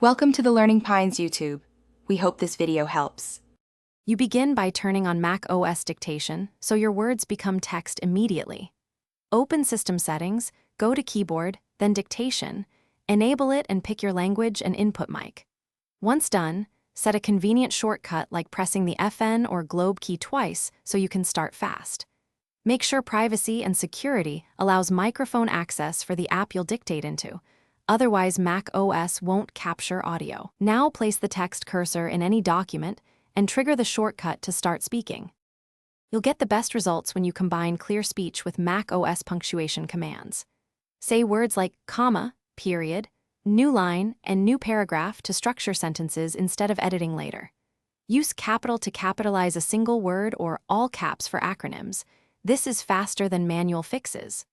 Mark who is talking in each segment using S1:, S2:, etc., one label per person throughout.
S1: Welcome to the Learning Pines YouTube. We hope this video helps.
S2: You begin by turning on macOS dictation so your words become text immediately. Open System Settings, go to Keyboard, then Dictation, enable it and pick your language and input mic. Once done, set a convenient shortcut like pressing the FN or globe key twice so you can start fast. Make sure Privacy and Security allows microphone access for the app you'll dictate into. Otherwise, macOS won't capture audio. Now place the text cursor in any document and trigger the shortcut to start speaking. You'll get the best results when you combine clear speech with macOS punctuation commands. Say words like comma, period, new line, and new paragraph to structure sentences instead of editing later. Use capital to capitalize a single word or all caps for acronyms. This is faster than manual fixes.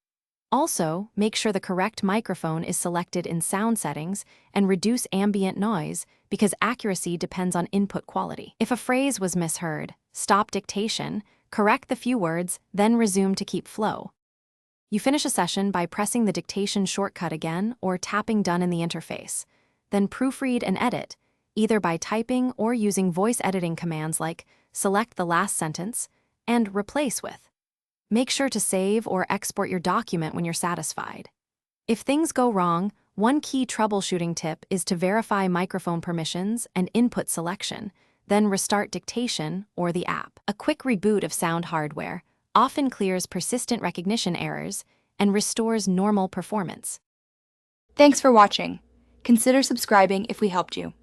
S2: Also, make sure the correct microphone is selected in sound settings and reduce ambient noise because accuracy depends on input quality. If a phrase was misheard, stop dictation, correct the few words, then resume to keep flow. You finish a session by pressing the dictation shortcut again or tapping Done in the interface. Then proofread and edit, either by typing or using voice editing commands like select the last sentence and replace with. Make sure to save or export your document when you're satisfied. If things go wrong, one key troubleshooting tip is to verify microphone permissions and input selection, then restart dictation or the app. A quick reboot of sound hardware often clears persistent recognition errors and restores normal performance.
S1: Thanks for watching. Consider subscribing if we helped you.